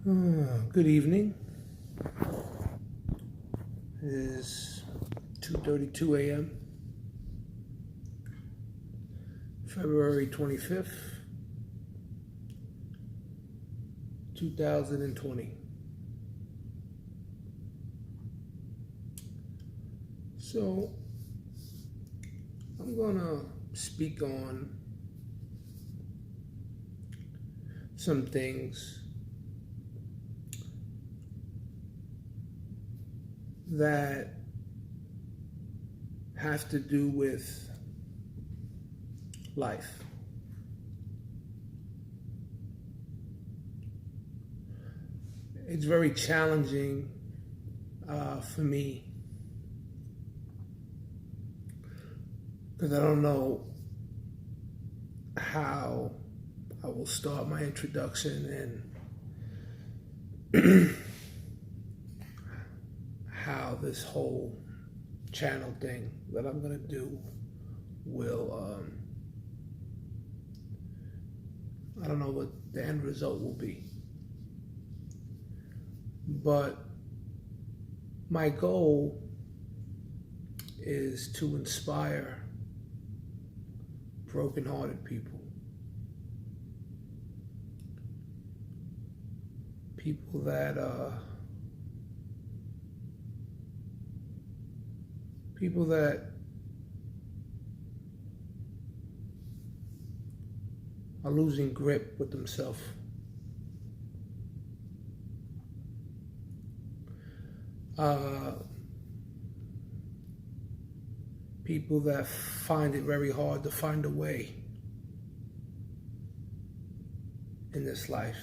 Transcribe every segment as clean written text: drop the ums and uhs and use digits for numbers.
Good evening. It is 2:32 a.m. February 25th, 2020. So, I'm gonna speak on some things that have to do with life. It's very challenging for me because I don't know how I will start my introduction and how this whole channel thing that I'm gonna do will I don't know what the end result will be, but my goal is to inspire broken-hearted people, people that are losing grip with themselves. People that find it very hard to find a way in this life.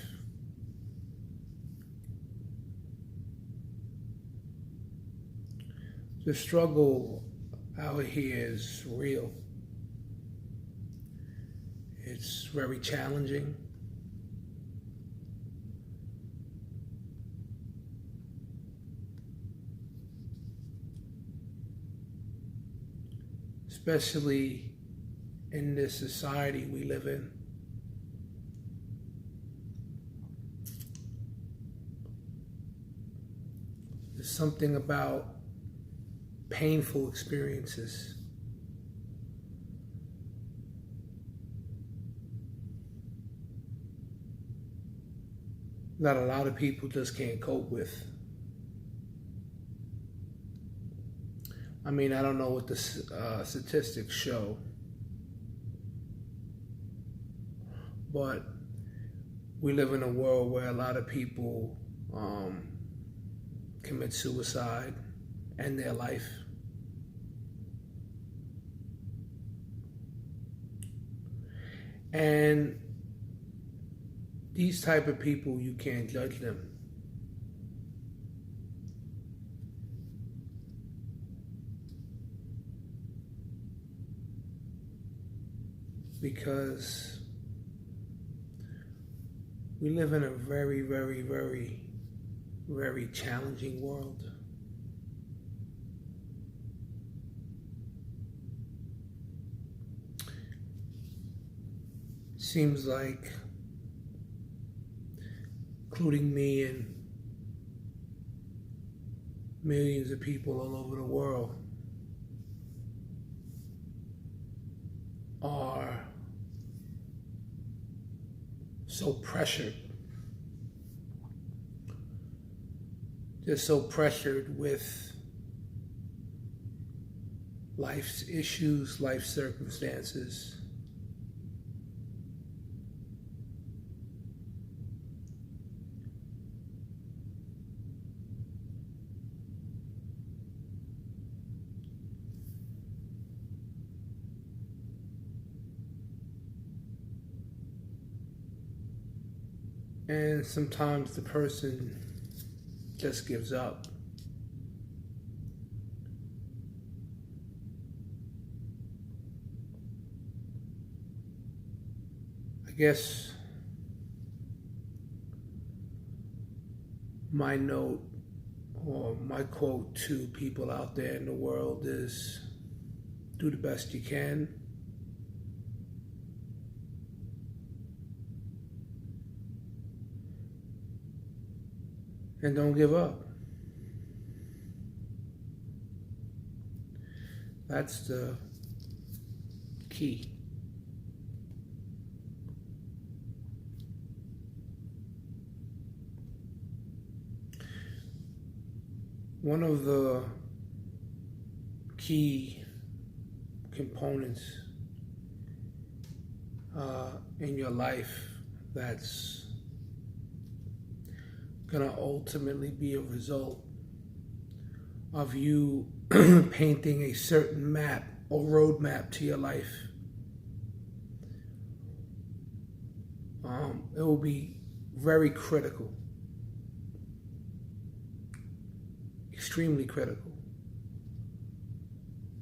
The struggle out here is real. It's very challenging. Especially in this society we live in. There's something about painful experiences that a lot of people just can't cope with. I mean, I don't know what the statistics show, but we live in a world where a lot of people commit suicide, end their life. And these type of people, you can't judge them. Because we live in a very, very, very, very challenging world. Seems like, including me and millions of people all over the world, are so pressured. They're so pressured with life's issues, life circumstances. And sometimes the person just gives up. I guess my note or my quote to people out there in the world is, do the best you can. And don't give up. That's the key. One of the key components in your life that's going to ultimately be a result of you painting a certain map or roadmap to your life. It will be very critical, extremely critical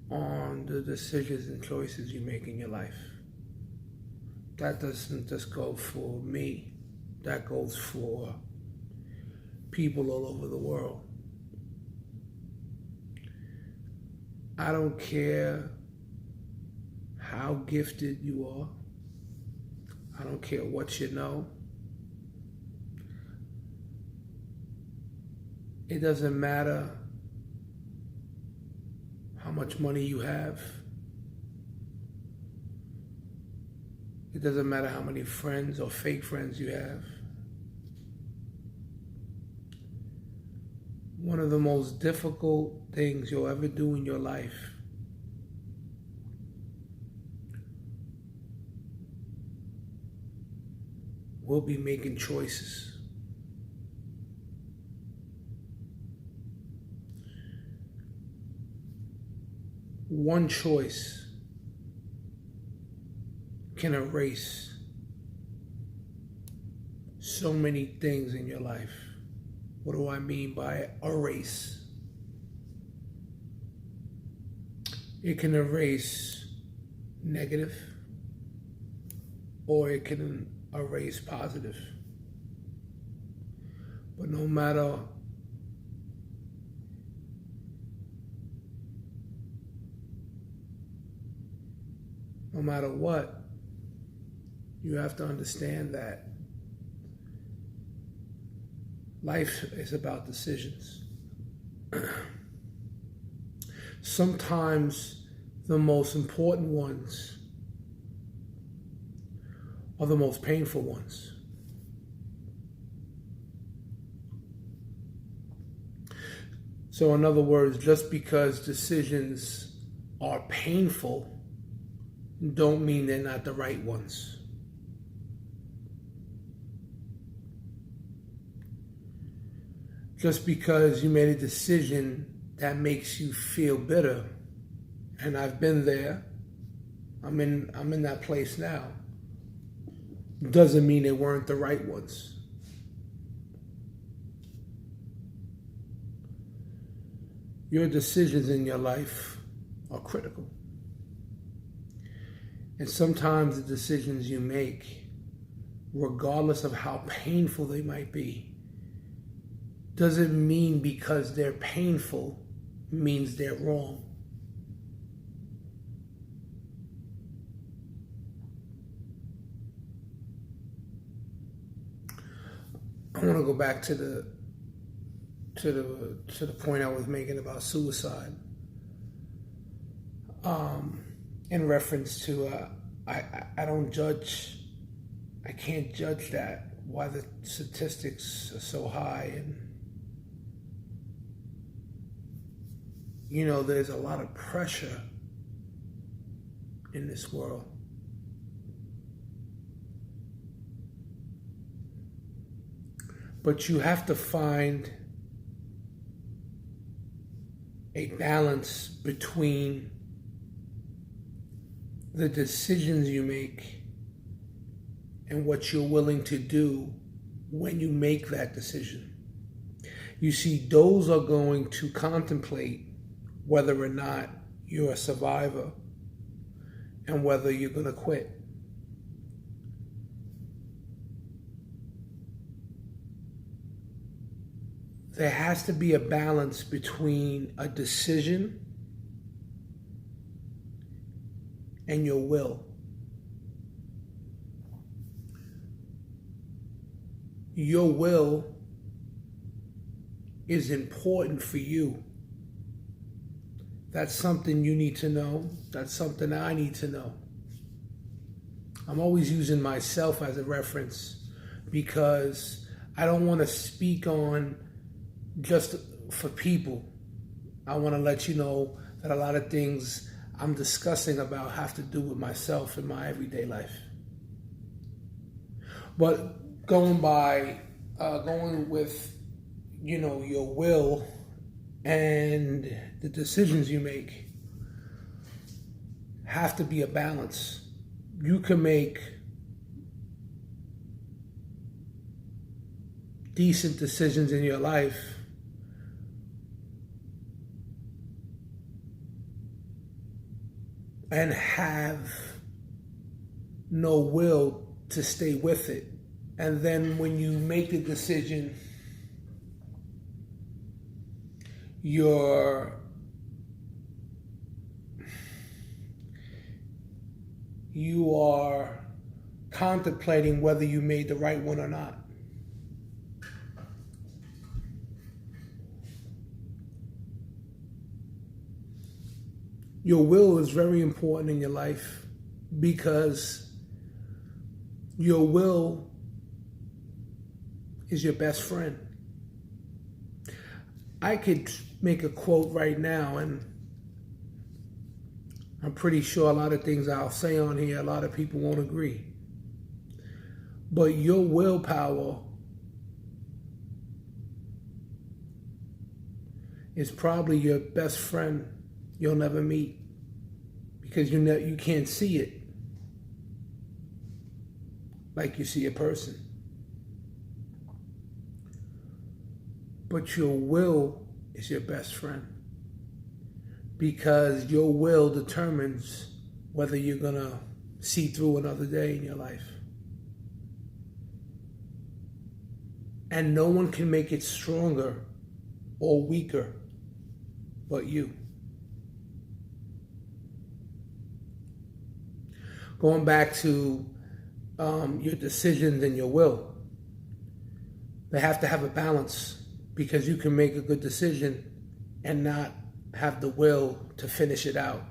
on the decisions and choices you make in your life. That doesn't just go for me, that goes for people all over the world. I don't care how gifted you are. I don't care what you know. It doesn't matter how much money you have. It doesn't matter how many friends or fake friends you have. One of the most difficult things you'll ever do in your life will be making choices. One choice can erase so many things in your life. What do I mean by erase? It can erase negative, or it can erase positive. But no matter what, you have to understand that life is about decisions. Sometimes the most important ones are the most painful ones. So in other words, just because decisions are painful don't mean they're not the right ones. Just because you made a decision that makes you feel bitter, and I've been there, I'm in that place now, doesn't mean they weren't the right ones. Your decisions in your life are critical. And sometimes the decisions you make, regardless of how painful they might be, doesn't mean because they're painful means they're wrong. I want to go back to the point I was making about suicide. In reference to I don't judge, I can't judge that, why the statistics are so high, and there's a lot of pressure in this world. But you have to find a balance between the decisions you make and what you're willing to do when you make that decision. You see, those are going to contemplate whether or not you're a survivor and whether you're going to quit. There has to be a balance between a decision and your will. Your will is important for you. That's something you need to know. That's something I need to know. I'm always using myself as a reference because I don't want to speak on just for people. I want to let you know that a lot of things I'm discussing about have to do with myself in my everyday life. But going with, your will and the decisions you make have to be a balance. You can make decent decisions in your life and have no will to stay with it. And then when you make the decision, you are contemplating whether you made the right one or not. Your will is very important in your life because your will is your best friend. I could make a quote right now, and I'm pretty sure a lot of things I'll say on here, a lot of people won't agree. But your willpower is probably your best friend you'll never meet because you can't see it like you see a person. But your will is your best friend because your will determines whether you're going to see through another day in your life. And no one can make it stronger or weaker but you. Going back to your decisions and your will, they have to have a balance because you can make a good decision and not have the will to finish it out.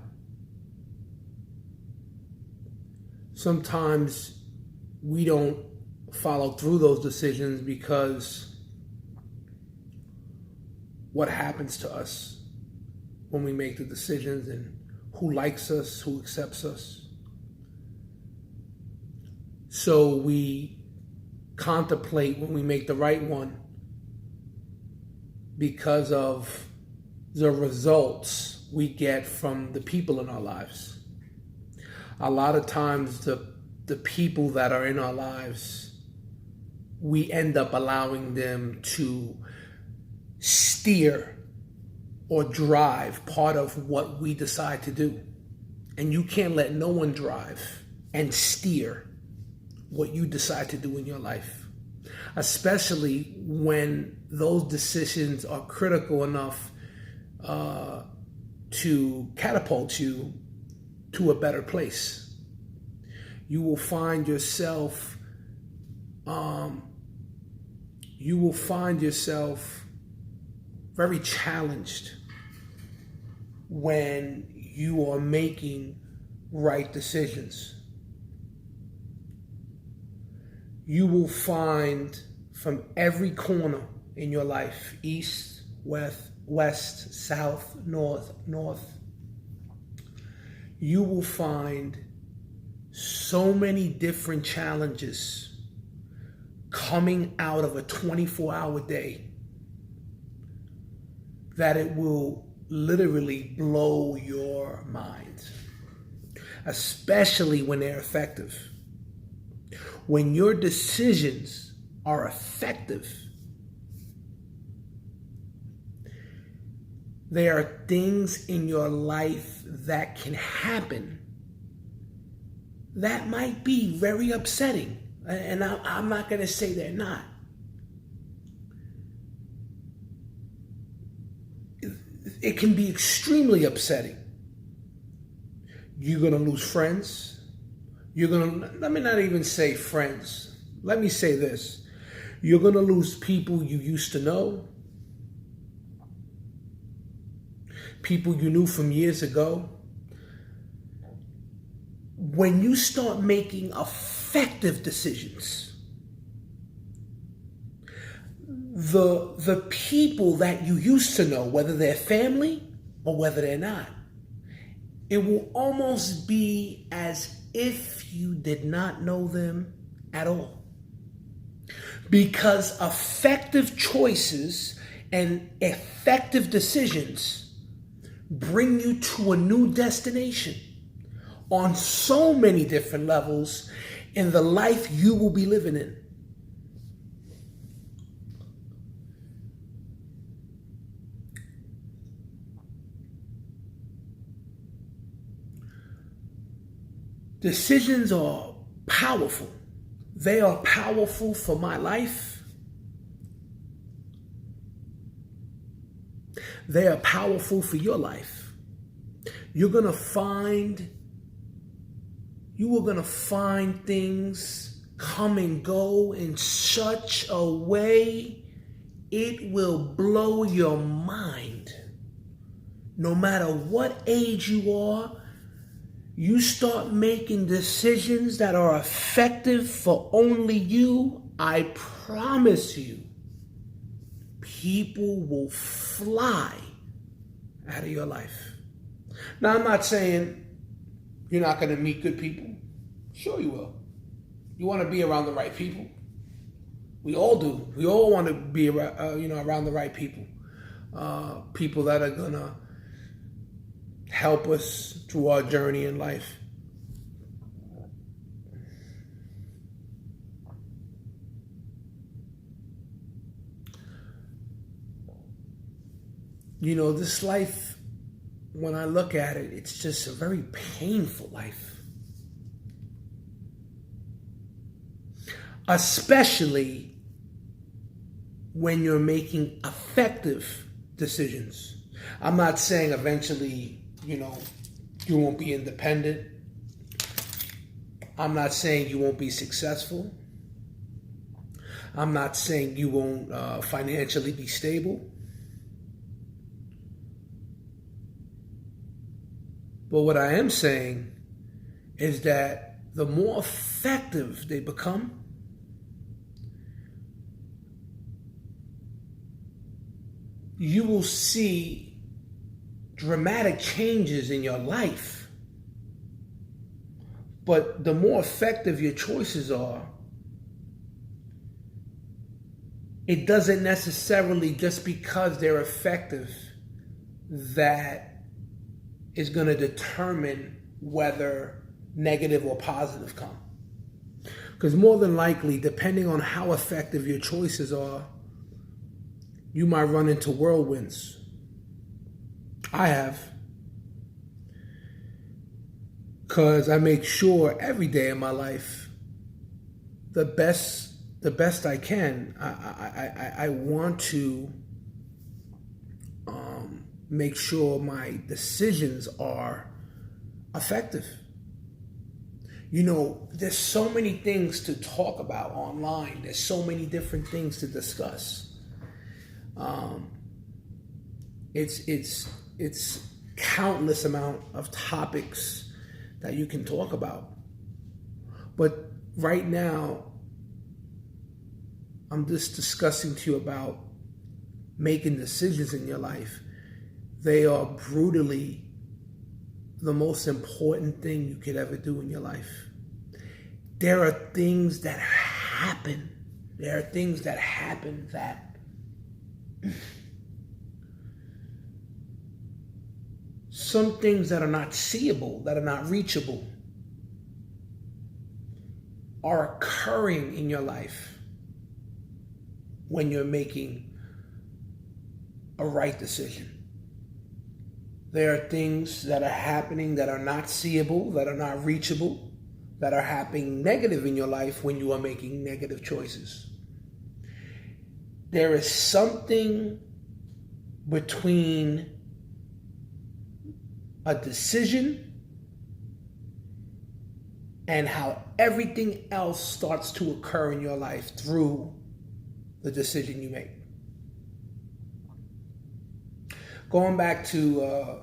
Sometimes we don't follow through those decisions because what happens to us when we make the decisions and who likes us, who accepts us. So we contemplate when we make the right one because of the results we get from the people in our lives. A lot of times the people that are in our lives, we end up allowing them to steer or drive part of what we decide to do. And you can't let no one drive and steer what you decide to do in your life, especially when those decisions are critical enough to catapult you to a better place. You will find yourself very challenged when you are making right decisions. You will find from every corner in your life, east, west, south, north, you will find so many different challenges coming out of a 24-hour day that it will literally blow your mind, especially when they're effective. When your decisions are effective, there are things in your life that can happen that might be very upsetting. And I'm not going to say they're not. It can be extremely upsetting. You're going to lose friends. Let me not even say friends. Let me say this. You're going to lose people you used to know. people you knew from years ago. When you start making effective decisions, the people that you used to know, whether they're family or whether they're not, it will almost be as if you did not know them at all. Because effective choices and effective decisions bring you to a new destination on so many different levels in the life you will be living in. Decisions are powerful. They are powerful for my life. They are powerful for your life. You are going to find things come and go in such a way it will blow your mind. No matter what age you are, you start making decisions that are effective for only you, I promise you, people will fly out of your life. Now, I'm not saying you're not going to meet good people. Sure you will. You want to be around the right people. We all do. We all want to be around the right people. People that are going to help us through our journey in life. You know, this life, when I look at it, it's just a very painful life. Especially when you're making effective decisions. I'm not saying eventually, you won't be independent. I'm not saying you won't be successful. I'm not saying you won't financially be stable. But what I am saying is that the more effective they become, you will see dramatic changes in your life. But the more effective your choices are, it doesn't necessarily, just because they're effective, that is going to determine whether negative or positive come. Because more than likely, depending on how effective your choices are, you might run into whirlwinds. I have. Because I make sure every day in my life, the best I can, I want to make sure my decisions are effective. There's so many things to talk about online. There's so many different things to discuss. It's countless amount of topics that you can talk about. But right now, I'm just discussing to you about making decisions in your life. They are brutally the most important thing you could ever do in your life. There are things that happen. That some things that are not seeable, that are not reachable, are occurring in your life when you're making a right decision. There are things that are happening that are not seeable, that are not reachable, that are happening negative in your life when you are making negative choices. There is something between a decision and how everything else starts to occur in your life through the decision you make. Going back to,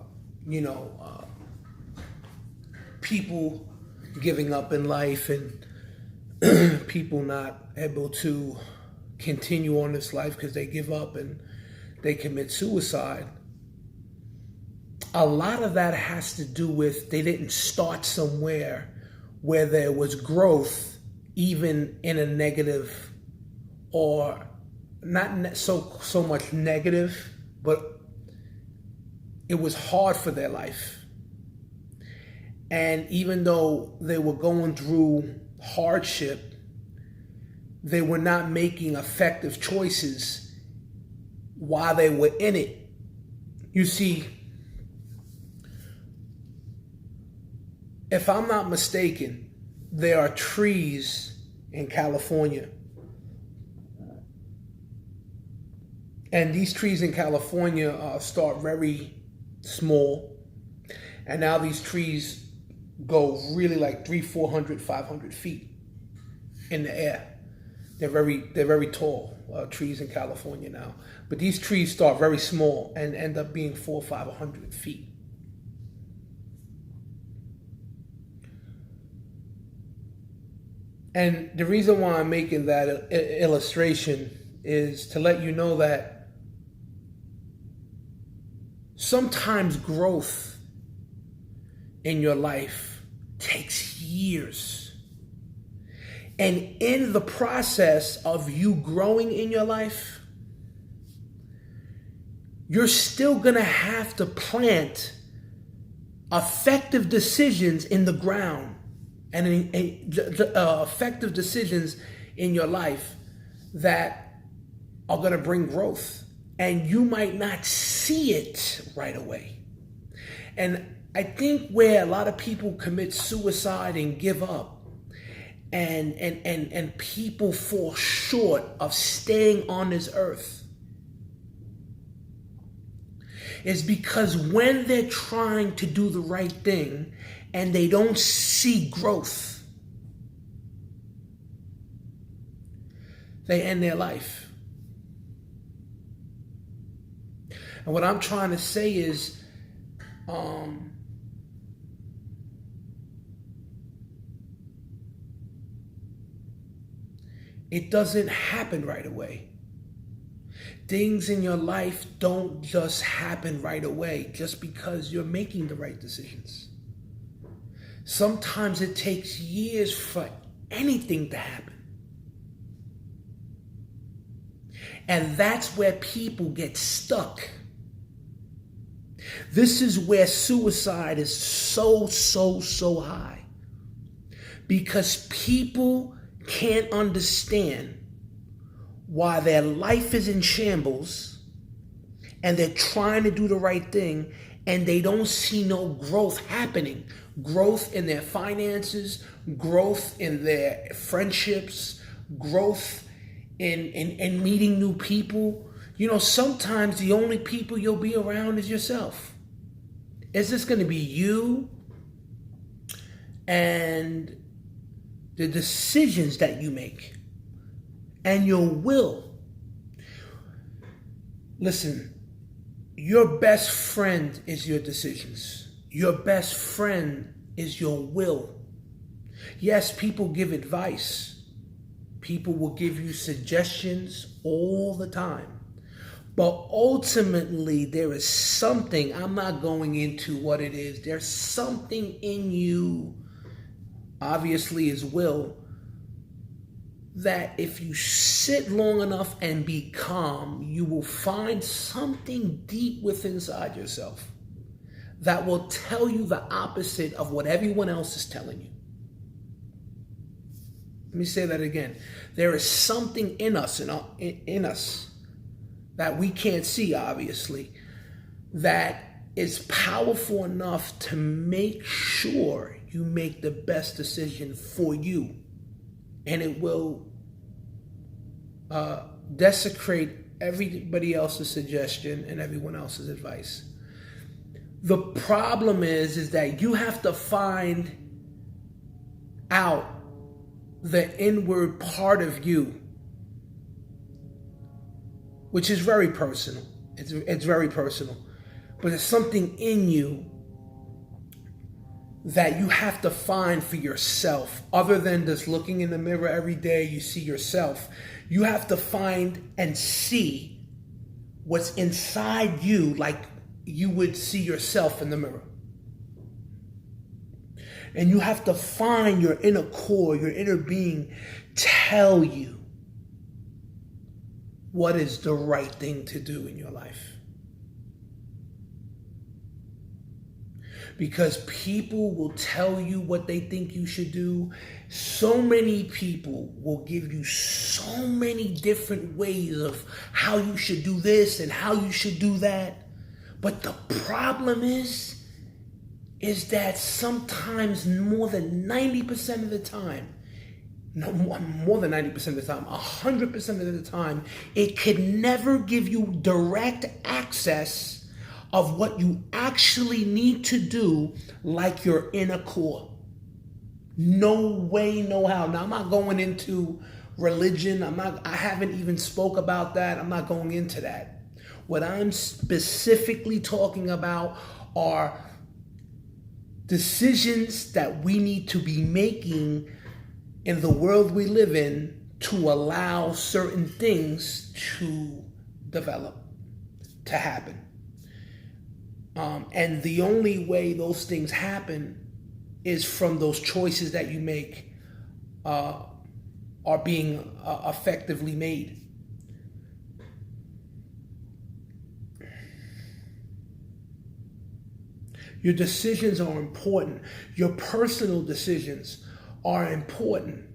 people giving up in life and people not able to continue on this life because they give up and they commit suicide. A lot of that has to do with they didn't start somewhere where there was growth, even in a negative, or not so much negative, but it was hard for their life. And even though they were going through hardship, they were not making effective choices while they were in it. You see, if I'm not mistaken, there are trees in California. And these trees in California start very small. And now these trees go really like 300, 400, 500 feet in the air. They're very tall, trees in California now. But these trees start very small and end up being 400 or 500 feet. And the reason why I'm making that illustration is to let you know that sometimes growth in your life takes years. And in the process of you growing in your life, you're still going to have to plant effective decisions in the ground and effective decisions in your life that are going to bring growth. And you might not see it right away. And I think where a lot of people commit suicide and give up, and people fall short of staying on this earth, is because when they're trying to do the right thing and they don't see growth, they end their life. And what I'm trying to say is, it doesn't happen right away. Things in your life don't just happen right away just because you're making the right decisions. Sometimes it takes years for anything to happen. And that's where people get stuck. This is where suicide is so high. Because people can't understand why their life is in shambles and they're trying to do the right thing and they don't see no growth happening. Growth in their finances, growth in their friendships, growth in meeting new people. You know, sometimes the only people you'll be around is yourself. It's just going to be you and the decisions that you make and your will. Listen, your best friend is your decisions. Your best friend is your will. Yes, people give advice. People will give you suggestions all the time. But ultimately, there is something, I'm not going into what it is, there's something in you, obviously is will, that if you sit long enough and be calm, you will find something deep within inside yourself that will tell you the opposite of what everyone else is telling you. Let me say that again. There is something in us, in us, that we can't see, obviously, that is powerful enough to make sure you make the best decision for you. And it will desecrate everybody else's suggestion and everyone else's advice. The problem is that you have to find out the inward part of you, which is very personal. It's very personal. but there's something in you that you have to find for yourself. Other than just looking in the mirror every day, you see yourself. You have to find and see what's inside you like you would see yourself in the mirror. And you have to find your inner core, your inner being, tell you what is the right thing to do in your life. Because people will tell you what they think you should do. So many people will give you so many different ways of how you should do this and how you should do that. But the problem is that sometimes more than 90% of the time, no more than 90% of the time, 100% of the time, it could never give you direct access of what you actually need to do, like your inner core. No way, no how. Now, I'm not going into religion. I haven't even spoke about that. I'm not going into that. What I'm specifically talking about are decisions that we need to be making in the world we live in to allow certain things to develop, to happen. And the only way those things happen is from those choices that you make are being effectively made. Your decisions are important. Your personal decisions are important.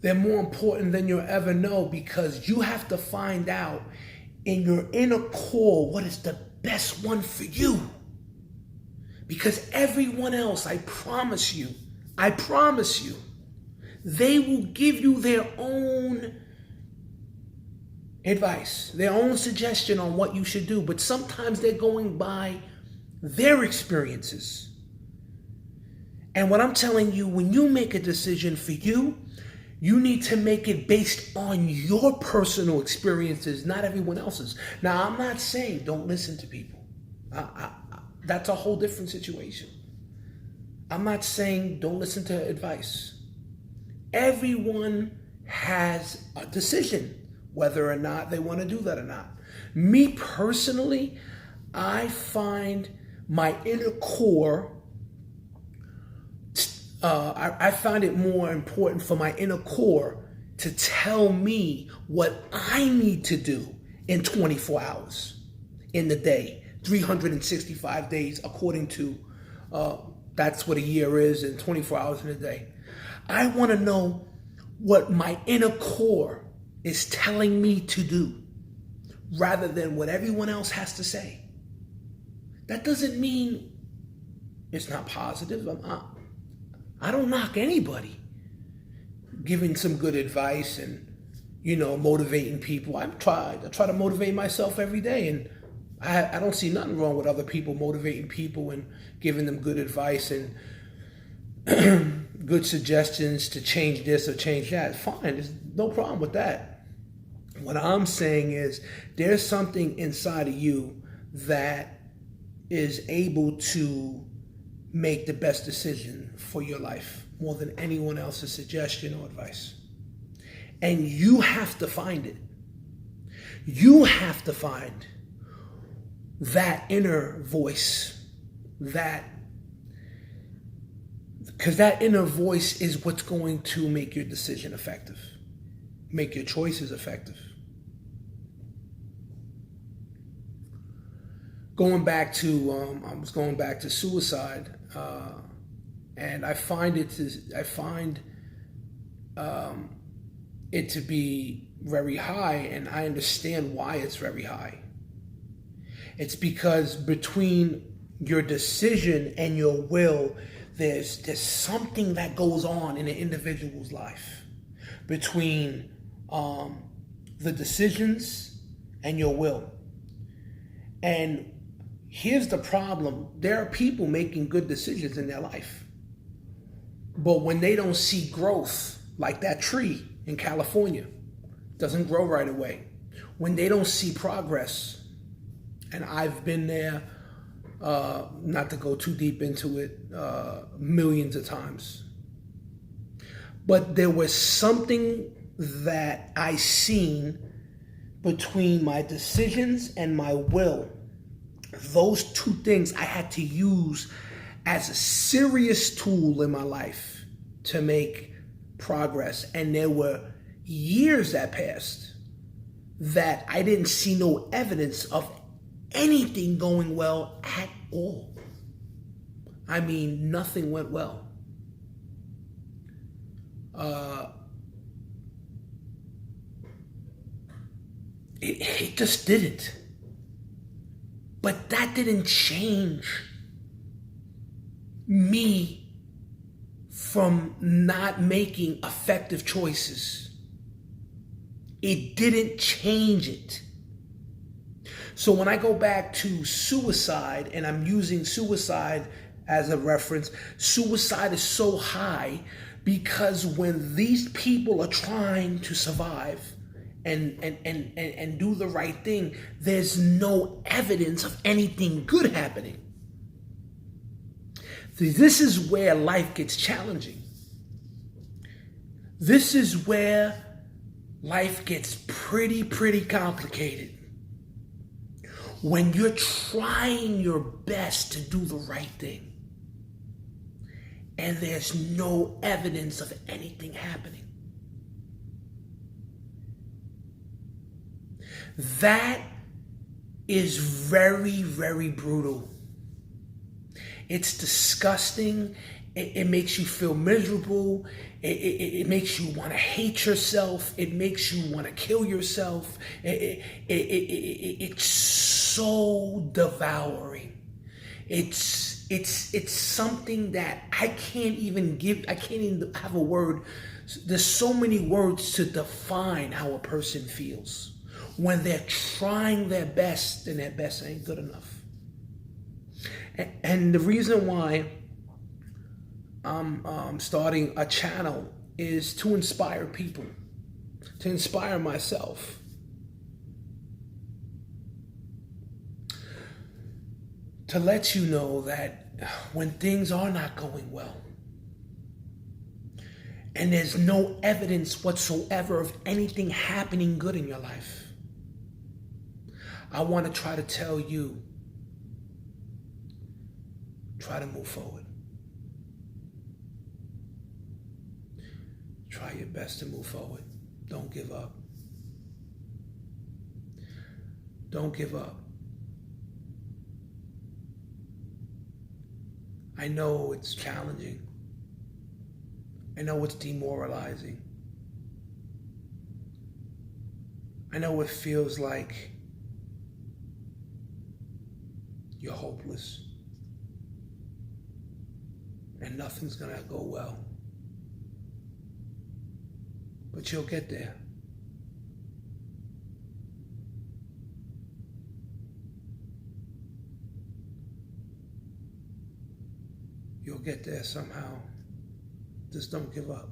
They're more important than you'll ever know, because you have to find out in your inner core what is the best one for you. Because everyone else, I promise you, they will give you their own advice, their own suggestion on what you should do. But sometimes they're going by their experiences. And what I'm telling you, when you make a decision for you, you need to make it based on your personal experiences, not everyone else's. Now, I'm not saying don't listen to people. That's a whole different situation. I'm not saying don't listen to advice. Everyone has a decision, whether or not they want to do that or not. Me personally, I find my inner core, I find it more important for my inner core to tell me what I need to do in 24 hours in the day, 365 days, according to, that's what a year is, and 24 hours in a day. I want to know what my inner core is telling me to do, rather than what everyone else has to say. That doesn't mean it's not positive. I don't knock anybody giving some good advice and, motivating people. I try to motivate myself every day, and I don't see nothing wrong with other people motivating people and giving them good advice and good suggestions to change this or change that. Fine, there's no problem with that. What I'm saying is there's something inside of you that is able to make the best decision for your life more than anyone else's suggestion or advice. And you have to find it. You have to find that inner voice, because that inner voice is what's going to make your decision effective, make your choices effective. I was going back to suicide, and I find it to be very high, and I understand why it's very high. It's because between your decision and your will, there's something that goes on in an individual's life between the decisions and your will. And here's the problem. There are people making good decisions in their life, but when they don't see growth like that tree in California, doesn't grow right away. When they don't see progress, and I've been there, not to go too deep into it, millions of times. But there was something that I seen between my decisions and my will. Those two things I had to use as a serious tool in my life to make progress. And there were years that passed that I didn't see no evidence of anything going well at all. I mean, nothing went well. It just didn't. But that didn't change me from not making effective choices. It didn't change it. So when I go back to suicide, and I'm using suicide as a reference, suicide is so high because when these people are trying to survive and do the right thing, there's no evidence of anything good happening. This is where life gets challenging. This is where life gets pretty complicated. When you're trying your best to do the right thing and there's no evidence of anything happening. That is very brutal. It's disgusting. It makes you feel miserable. It makes you want to hate yourself. It makes you want to kill yourself. It's so devouring. It's something that I can't even have a word. There's so many words to define how a person feels when they're trying their best and their best ain't good enough. And the reason why I'm starting a channel is to inspire people, to inspire myself. To let you know that when things are not going well, and there's no evidence whatsoever of anything happening good in your life, I want to try to tell you, try to move forward. Try your best to move forward. Don't give up. Don't give up. I know it's challenging. I know it's demoralizing. I know it feels like you're hopeless and nothing's gonna go well. But you'll get there. You'll get there somehow. Just don't give up.